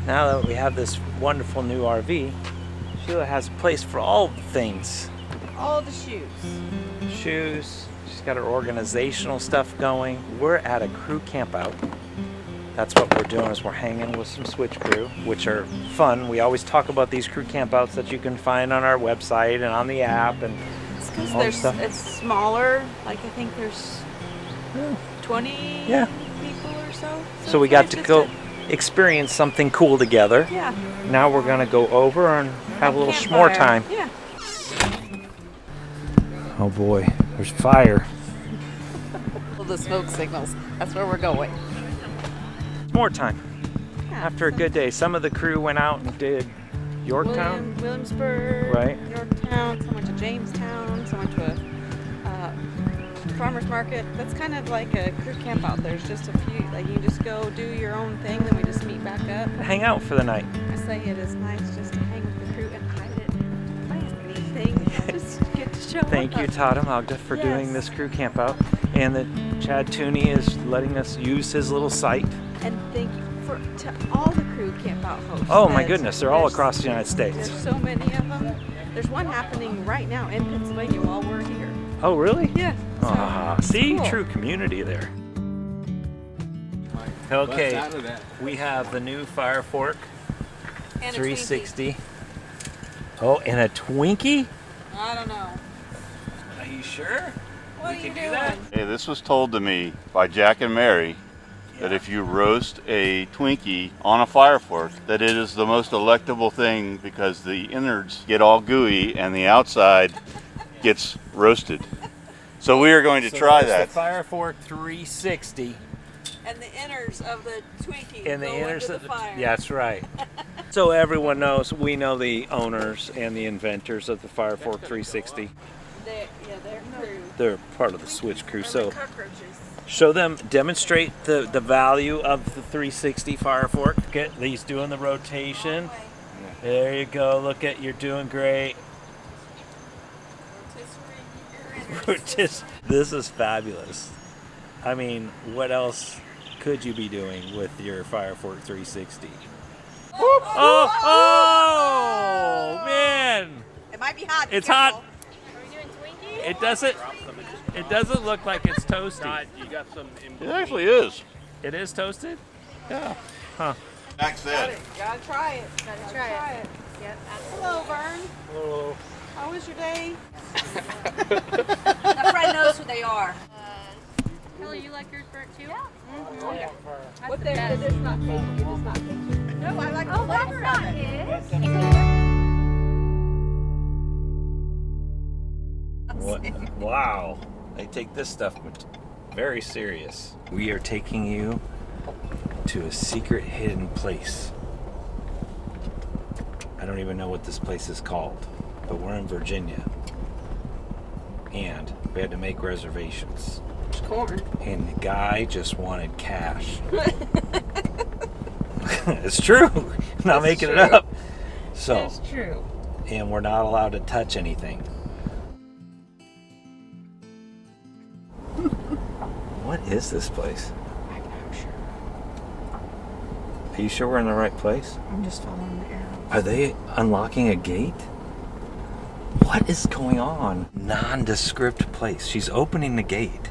Now that we have this wonderful new RV, Sheila has a place for all the things. All the shoes. Shoes. She's got her organizational stuff going. We're at a crew camp out. That's what we're doing, is we're hanging with some Switch crew, which are fun. We always talk about these crew camp outs that you can find on our website and on the app and it's because it's smaller. Like I think there's 20 people or so. So we got to go experience something cool together. Yeah. Now we're gonna go over and have a little s'more time. Yeah. Oh boy, there's fire. The smoke signals. That's where we're going. More time. Yeah, after a good day. Some of the crew went out and did Yorktown. Williamsburg. Right. Yorktown. Some went to Jamestown. Some went to a farmer's market. That's kind of like a crew camp out. There's just a few, like you can just go do your own thing, then we just meet back up. Hang out for the night. I say it is nice just to hang with the crew and hide it. Find anything. Just get to show Thank you, 𝗏𝗏 for doing this crew camp out. And that 𝐁𝐞𝐥𝐿 is letting us use his little site. And thank you to all the crew camp out hosts. Oh my goodness, they're all across the United States. There's so many of them. There's one happening right now in Pennsylvania while we're here. Oh really? Yeah. See, cool. True community there. Okay, we have the new Fire Fork and 360. Oh, and a Twinkie? I don't know. Are you sure? What we are you can do doing? that? Hey, this was told to me by Jack and Mary that if you roast a Twinkie on a Fire Fork, that it is the most delectable thing because the innards get all gooey and the outside gets roasted. So we are going to try that. The Fire Fork 360. And the innards of the Twinkie And the go innards into of the fire. Yeah, that's right. So everyone knows, we know the owners and the inventors of the Fire Fork 360. They're crew. They're part of the Switch crew. So Cockroaches. show them, demonstrate the value of the 360 Fire Fork. Get these doing the rotation. There you go. Look at, you're doing great. This is fabulous. I mean, what else could you be doing with your Fire Fork 360? Oh man! It might be hot. It's hot. Are we doing Twinkie? It doesn't look like it's toasty. You got some. It actually is. It is toasted? Yeah. Huh. Jack said. Gotta try it. Gotta try it. Yep. Hello, Vern. Hello. How was your day? My friend knows who they are. Kelly, you like yours burnt too? Yeah. What they it is not cakey. It is not cakey. No, I like the flavor of it. Wow. They take this stuff very serious. We are taking you to a secret hidden place. I don't even know what this place is called, but we're in Virginia. And we had to make reservations. Corn. And the guy just wanted cash. It's true. I'm not making it up. So, It's true. and we're not allowed to touch anything. What is this place? I'm not sure. Are you sure we're in the right place? I'm just following the arrow. Are they unlocking a gate? What is going on? Nondescript place. She's opening the gate.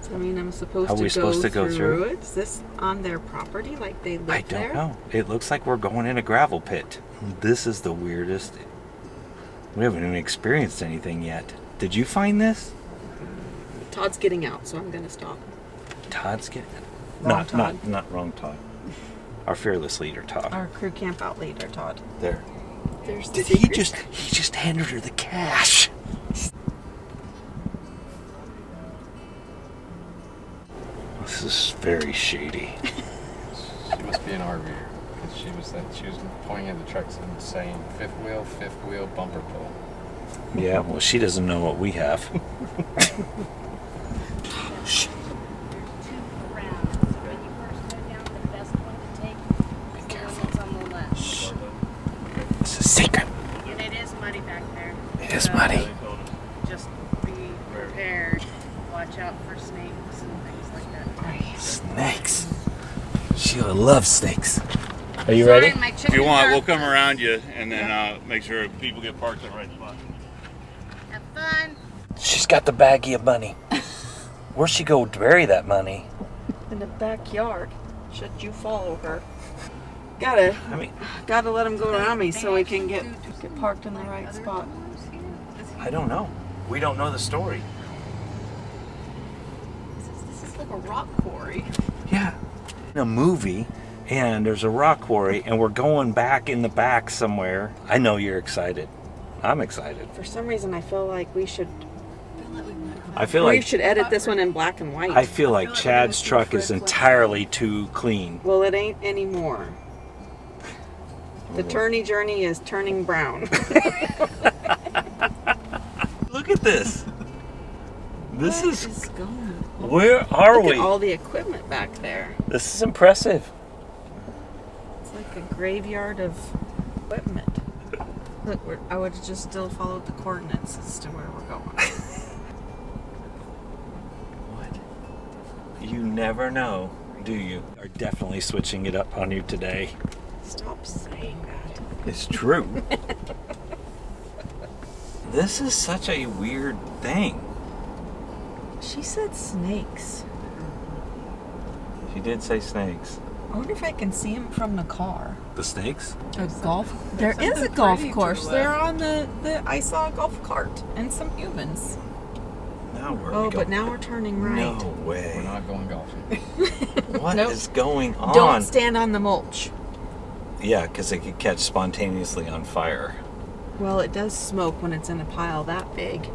So I mean, I'm supposed Are we supposed to go through? it? Is this on their property? Like they live there? I don't know. It looks like we're going in a gravel pit. This is the weirdest. We haven't even experienced anything yet. Did you find this? Todd's getting out, so I'm gonna stop. Todd's getting Wrong Todd. Not wrong Todd. Our fearless leader, Todd. Our crew camp out leader, Todd. There. There's the Did he secret. just handed her the cash? This is very shady. She must be an RVer. Because she was pointing at the trucks and saying fifth wheel, bumper pull. Yeah, well, she doesn't know what we have. Shh. Be careful. Shh. It's a secret. And it is muddy back there. It is muddy. Just be prepared. Watch out for snakes and things like that. Snakes. Sheila loves snakes. Are you Sorry, ready? my If chickens you want, are- we'll come around you and then make sure people get parked in the right spot. Have fun. She's got the baggie of money. Where'd she go bury that money? In the backyard. Should you follow her? I mean, Gotta let him go around me so we can get parked in the right spot. I don't know. We don't know the story. This is like a rock quarry. Yeah. In a movie, and there's a rock quarry, and we're going back in the back somewhere. I know you're excited. I'm excited. For some reason, I feel like we should. I feel We like should edit this one in black and white. I feel like Chad's truck is entirely too clean. Well, it ain't anymore. The turny journey is turning brown. Look at this. This What is. going? Where are Look we? at all the equipment back there. This is impressive. It's like a graveyard of equipment. Look, I would have just still followed the coordinates as to where we're going. What? You never know, do you? Are definitely switching it up on you today. Stop saying that. It's true. This is such a weird thing. She said snakes. She did say snakes. I wonder if I can see them from the car. The snakes? A golf? There is a golf course. They're on the. I saw a golf cart and some humans. Now where are Oh, we going? but now we're turning right. No We're way. not going golfing. What is Nope. going on? Don't stand on the mulch. Yeah, because it could catch spontaneously on fire. Well, it does smoke when it's in a pile that big.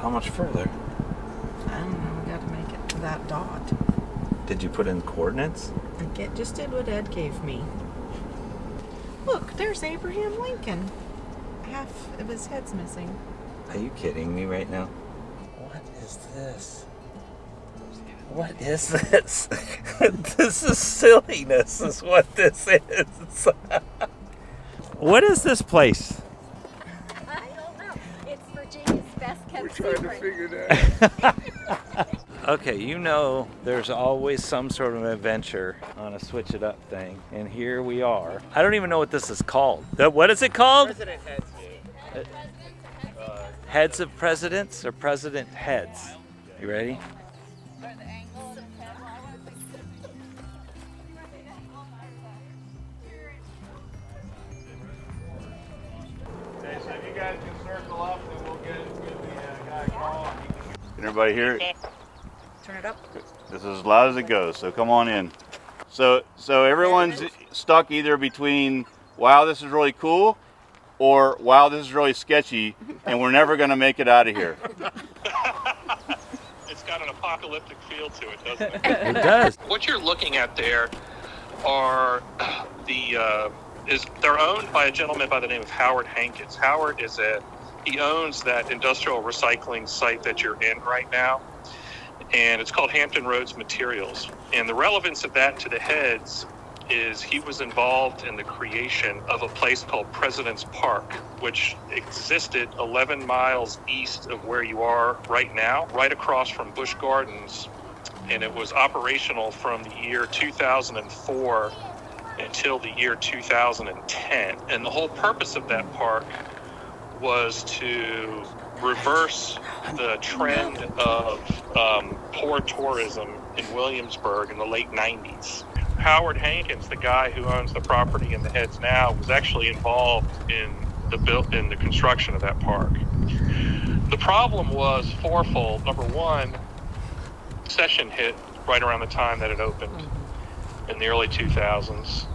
How much further? I don't know. We got to make it to that dot. Did you put in coordinates? I just did what Ed gave me. Look, there's Abraham Lincoln. Half of his head's missing. Are you kidding me right now? What is this? What is this? This is silliness, is what this is. What is this place? I don't know. It's Virginia's best kept secret. figure that. Okay, you know there's always some sort of adventure on a Switch It Up thing, and here we are. I don't even know what this is called. What is it called? President heads. Heads of presidents or president heads? You ready? Okay, so if you guys can circle up, then we'll give the guy a call. Can everybody hear it? Turn it up. This is as loud as it goes, so come on in. So everyone's stuck either between, wow, this is really cool, or wow, this is really sketchy, and we're never going to make it out of here. It's got an apocalyptic feel to it, doesn't it? It does. What you're looking at there are they're owned by a gentleman by the name of Howard Hankins. Howard he owns that industrial recycling site that you're in right now, and it's called Hampton Roads Materials. And the relevance of that to the heads is he was involved in the creation of a place called President's Park, which existed 11 miles east of where you are right now, right across from Busch Gardens. And it was operational from the year 2004 until the year 2010. And the whole purpose of that park was to reverse the trend of poor tourism in Williamsburg in the late 90s. Howard Hankins, the guy who owns the property in the heads now, was actually involved in the construction of that park. The problem was fourfold. Number one, recession hit right around the time that it opened in the early 2000s.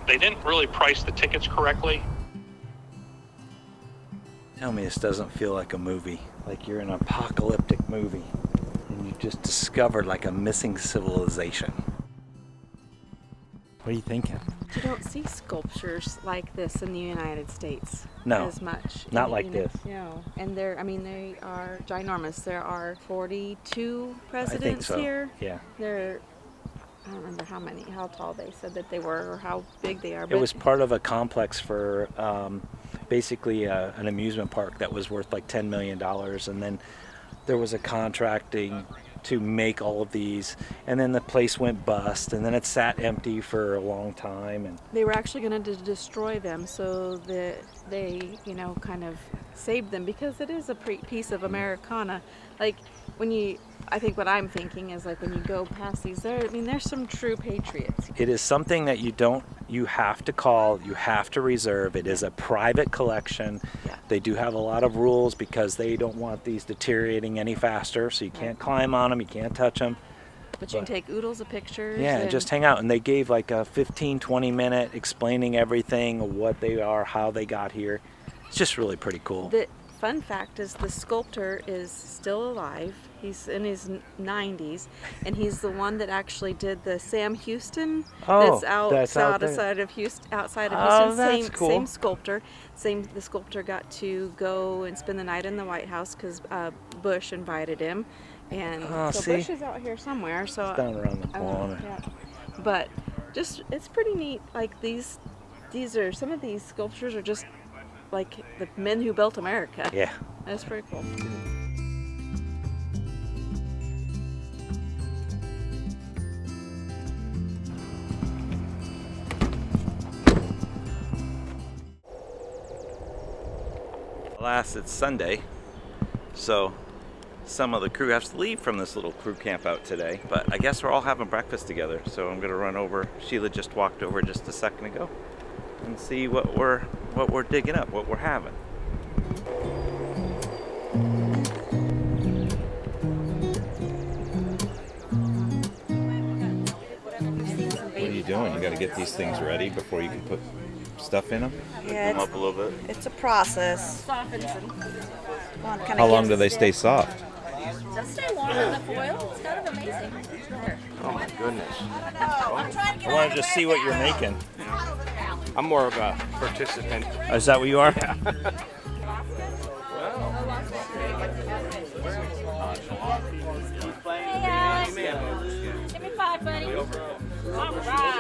They didn't really price the tickets correctly. Tell me this doesn't feel like a movie, like you're in an apocalyptic movie, and you just discovered like a missing civilization. What are you thinking? You don't see sculptures like this in the United States No, as much. not like this. No, and they are ginormous. There are 42 I presidents think so. here. Yeah. I don't remember how tall they said that they were or how big they are. It was part of a complex for basically an amusement park that was worth like $10 million, and then there was a contracting to make all of these, and then the place went bust, and then it sat empty for a long time. And They were actually going to destroy them so that they, you know, kind of saved them, because it is a piece of Americana. Like when you, I think what I'm thinking is like when you go past these, there's some true patriots. it is something that you have to call, you have to reserve. It is a private collection. Yeah. They do have a lot of rules because they don't want these deteriorating any faster, so you can't climb on them, you can't touch them. But you can take oodles of pictures. Yeah, and just hang out. And they gave like a 15-20 minute explaining everything, what they are, how they got here. It's just really pretty cool. The fun fact is the sculptor is still alive. He's in his 90s, and he's the one that actually did the Sam Houston. Oh, that's out there. outside of Houston. Oh, that's cool. Same sculptor. The sculptor got to go and spend the night in the White House because Bush invited him, and so see? Bush is out here somewhere. So It's down around the corner. yeah. But just it's pretty neat. Like these are some of these sculptures are just like the men who built America. Yeah. That's pretty cool. Alas, it's Sunday, so some of the crew has to leave from this little crew camp out today. But I guess we're all having breakfast together, so I'm gonna run over. Sheila just walked over just a second ago and see what we're digging up, what we're having. What are you doing? You got to get these things ready before you can put stuff in them. Yeah, Come up a little bit. it's a process. How long do they stay soft? They'll stay warm in the foil. It's kind of amazing. Oh my goodness. I want to just see what you're making. I'm more of a participant. Is that what you are? Hey, Alex. Give me 5, buddy. All right.